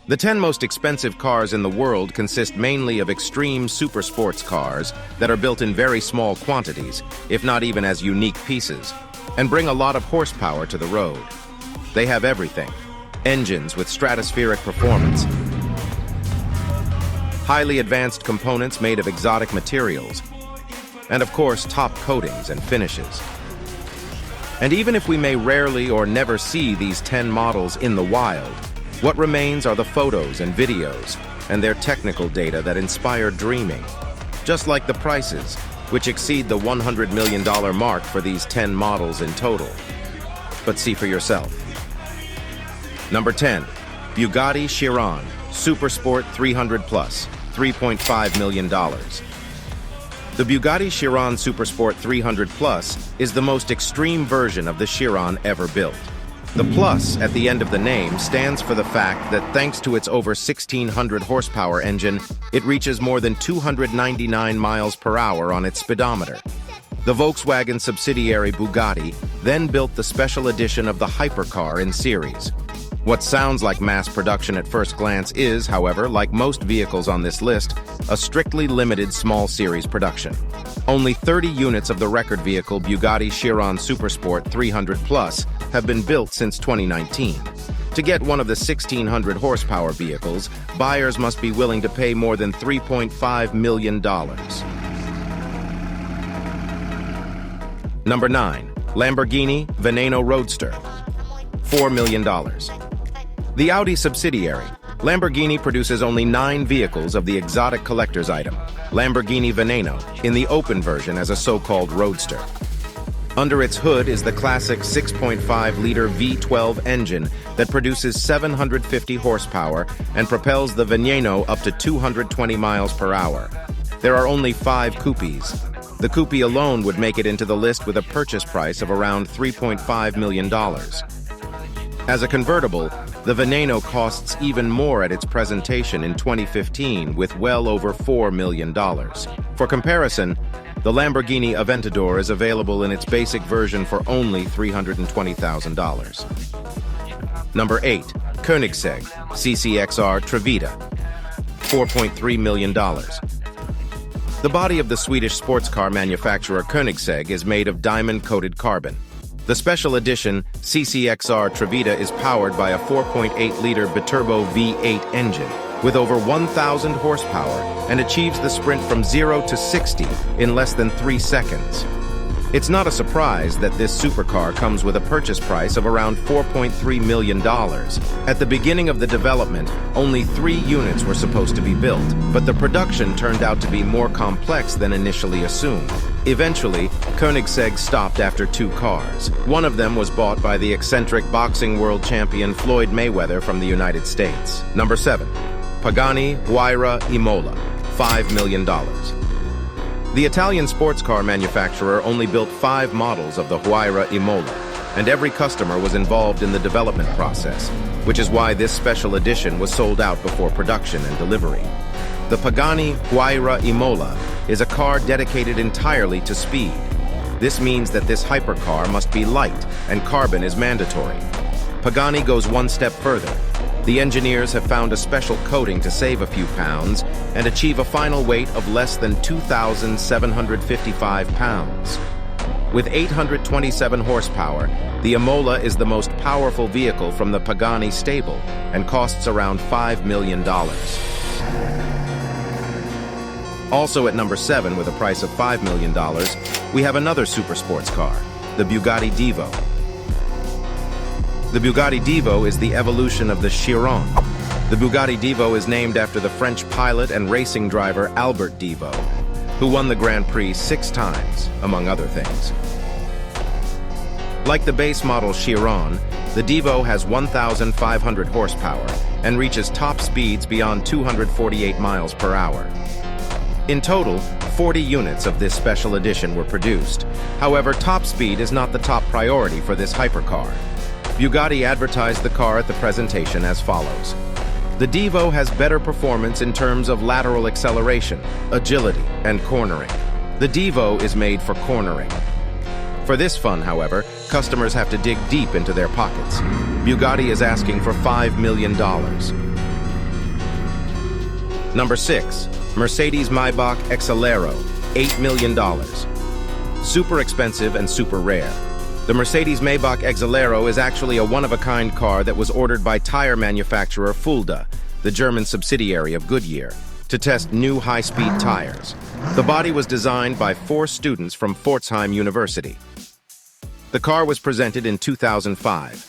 The 10 most expensive cars in the world consist mainly of extreme super sports cars that are built in very small quantities, if not even as unique pieces, and bring a lot of horsepower to the road. They have everything: engines with stratospheric performance, highly advanced components made of exotic materials, and of course, top coatings and finishes. And even if we may rarely or never see these 10 models in the wild, what remains are the photos and videos and their technical data that inspire dreaming, just like the prices, which exceed the $100 million mark for these 10 models in total. But see for yourself. Number 10, Bugatti Chiron Supersport 300 Plus, $3.5 million. The Bugatti Chiron Supersport 300 Plus is the most extreme version of the Chiron ever built. The plus at the end of the name stands for the fact that thanks to its over 1,600 horsepower engine, it reaches more than 299 miles per hour on its speedometer. The Volkswagen subsidiary Bugatti then built the special edition of the hypercar in series. What sounds like mass production at first glance is, however, like most vehicles on this list, a strictly limited small series production. Only 30 units of the record vehicle Bugatti Chiron Supersport 300 Plus have been built since 2019. To get one of the 1,600 horsepower vehicles, buyers must be willing to pay more than $3.5 million. Number 9. Lamborghini Veneno Roadster, $4 million. The Audi subsidiary, Lamborghini produces only 9 vehicles of the exotic collector's item, Lamborghini Veneno, in the open version as a so-called roadster. Under its hood is the classic 6.5-liter V12 engine that produces 750 horsepower and propels the Veneno up to 220 miles per hour. There are only 5 coupes. The coupe alone would make it into the list with a purchase price of around $3.5 million. As a convertible, the Veneno costs even more at its presentation in 2015 with well over $4 million. For comparison, the Lamborghini Aventador is available in its basic version for only $320,000. Number 8. Koenigsegg CCXR Trevita, $4.3 million. The body of the Swedish sports car manufacturer Koenigsegg is made of diamond-coated carbon. The special edition CCXR Trevita is powered by a 4.8-liter biturbo V8 engine with over 1,000 horsepower and achieves the sprint from 0 to 60 in less than 3 seconds. It's not a surprise that this supercar comes with a purchase price of around $4.3 million. At the beginning of the development, only 3 units were supposed to be built, but the production turned out to be more complex than initially assumed. Eventually, Koenigsegg stopped after 2 cars. One of them was bought by the eccentric boxing world champion Floyd Mayweather from the United States. Number 7. Pagani Huayra Imola, $5 million. The Italian sports car manufacturer only built 5 models of the Huayra Imola, and every customer was involved in the development process, which is why this special edition was sold out before production and delivery. The Pagani Huayra Imola is a car dedicated entirely to speed. This means that this hypercar must be light, and carbon is mandatory. Pagani goes one step further. The engineers have found a special coating to save a few pounds and achieve a final weight of less than 2,755 pounds. With 827 horsepower, the Imola is the most powerful vehicle from the Pagani stable and costs around $5 million. Also at number 7, with a price of $5 million, we have another super sports car, the Bugatti Divo. The Bugatti Divo is the evolution of the Chiron. The Bugatti Divo is named after the French pilot and racing driver Albert Divo, who won the Grand Prix 6 times, among other things. Like the base model Chiron, the Divo has 1,500 horsepower and reaches top speeds beyond 248 miles per hour. In total, 40 units of this special edition were produced. However, top speed is not the top priority for this hypercar. Bugatti advertised the car at the presentation as follows. The Divo has better performance in terms of lateral acceleration, agility, and cornering. The Divo is made for cornering. For this fun, however, customers have to dig deep into their pockets. Bugatti is asking for $5 million. Number 6. Mercedes-Maybach Exelero, $8 million. Super expensive and super rare. The Mercedes-Maybach Exelero is actually a one-of-a-kind car that was ordered by tire manufacturer Fulda, the German subsidiary of Goodyear, to test new high-speed tires. The body was designed by 4 students from Pforzheim University. The car was presented in 2005.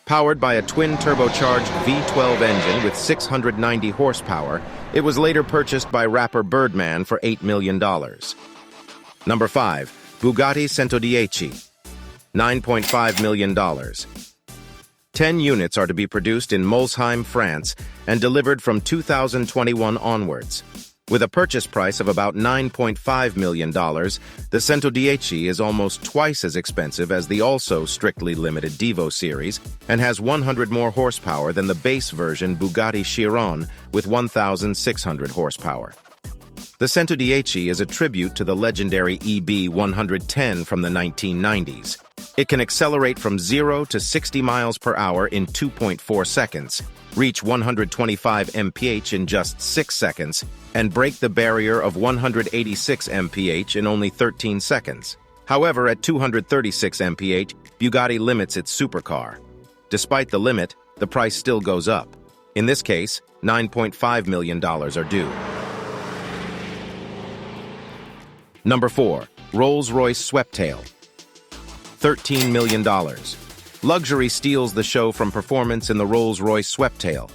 Powered by a twin-turbocharged V12 engine with 690 horsepower, it was later purchased by rapper Birdman for $8 million. Number 5. Bugatti 110, $9.5 million. 10 units are to be produced in Molsheim, France, and delivered from 2021 onwards. With a purchase price of about $9.5 million, the 110 is almost twice as expensive as the also strictly limited Devo series and has 100 more horsepower than the base version Bugatti Chiron with 1,600 horsepower. The 110 is a tribute to the legendary EB 110 from the 1990s. It can accelerate from 0 to 60 miles per hour in 2.4 seconds, reach 125 mph in just 6 seconds, and break the barrier of 186 mph in only 13 seconds. However, at 236 mph, Bugatti limits its supercar. Despite the limit, the price still goes up. In this case, $9.5 million are due. Number 4. Rolls-Royce Sweptail, $13 million. Luxury steals the show from performance in the Rolls-Royce Sweptail.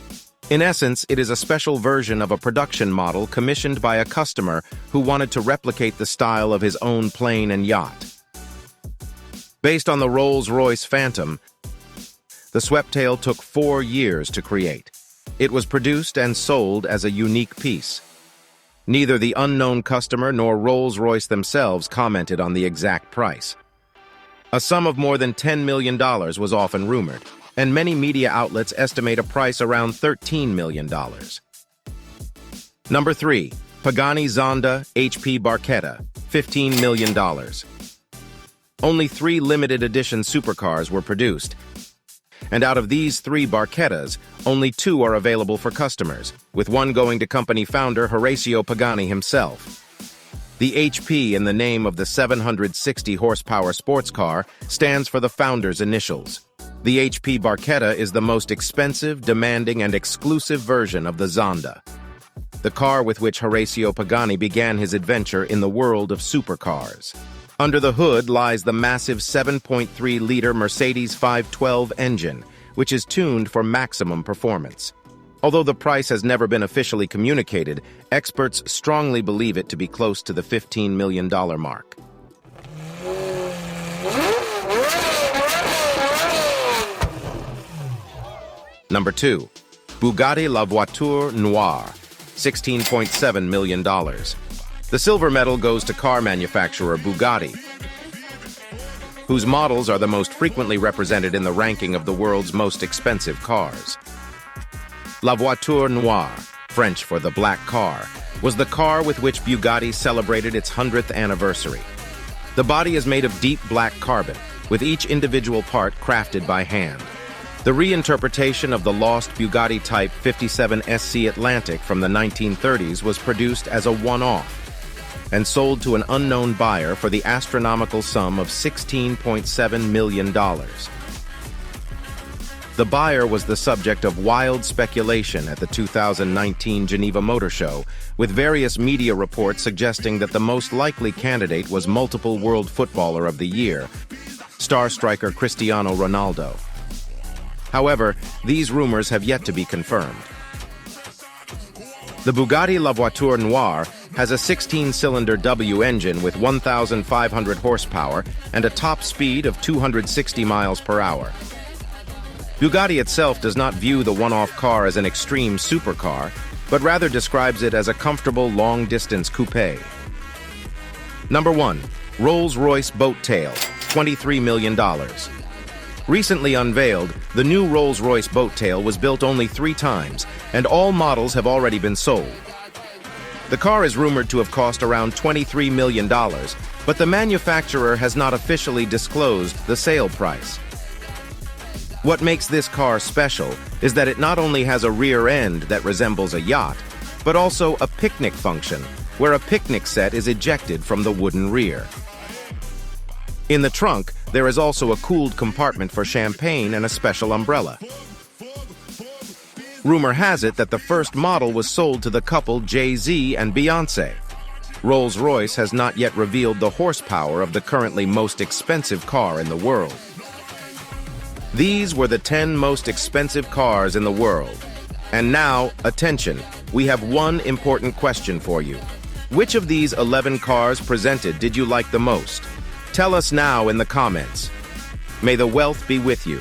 In essence, it is a special version of a production model commissioned by a customer who wanted to replicate the style of his own plane and yacht. Based on the Rolls-Royce Phantom, the Sweptail took 4 years to create. It was produced and sold as a unique piece. Neither the unknown customer nor Rolls-Royce themselves commented on the exact price. A sum of more than $10 million was often rumored, and many media outlets estimate a price around $13 million. Number 3. Pagani Zonda HP Barchetta, $15 million. Only 3 limited edition supercars were produced, and out of these 3 Barchettas, only 2 are available for customers, with one going to company founder Horacio Pagani himself. The HP in the name of the 760 horsepower sports car stands for the founder's initials. The HP Barchetta is the most expensive, demanding, and exclusive version of the Zonda, the car with which Horacio Pagani began his adventure in the world of supercars. Under the hood lies the massive 7.3-liter Mercedes 512 engine, which is tuned for maximum performance. Although the price has never been officially communicated, experts strongly believe it to be close to the $15 million mark. Number 2. Bugatti La Voiture Noire, $16.7 million. The silver medal goes to car manufacturer Bugatti, whose models are the most frequently represented in the ranking of the world's most expensive cars. La Voiture Noire, French for the black car, was the car with which Bugatti celebrated its 100th anniversary. The body is made of deep black carbon, with each individual part crafted by hand. The reinterpretation of the lost Bugatti Type 57 SC Atlantic from the 1930s was produced as a one-off and sold to an unknown buyer for the astronomical sum of $16.7 million. The buyer was the subject of wild speculation at the 2019 Geneva Motor Show, with various media reports suggesting that the most likely candidate was multiple World Footballer of the Year, star striker Cristiano Ronaldo. However, these rumors have yet to be confirmed. The Bugatti La Voiture Noire has a 16-cylinder W engine with 1,500 horsepower and a top speed of 260 miles per hour. Bugatti itself does not view the one-off car as an extreme supercar, but rather describes it as a comfortable long-distance coupe. Number 1. Rolls-Royce Boat Tail, $23 million. Recently unveiled, the new Rolls-Royce Boat Tail was built only 3 times, and all models have already been sold. The car is rumored to have cost around $23 million, but the manufacturer has not officially disclosed the sale price. What makes this car special is that it not only has a rear end that resembles a yacht, but also a picnic function, where a picnic set is ejected from the wooden rear. In the trunk, there is also a cooled compartment for champagne and a special umbrella. Rumor has it that the first model was sold to the couple Jay-Z and Beyoncé. Rolls-Royce has not yet revealed the horsepower of the currently most expensive car in the world. These were the 10 most expensive cars in the world. And now, attention, we have one important question for you. Which of these 11 cars presented did you like the most? Tell us now in the comments. May the wealth be with you.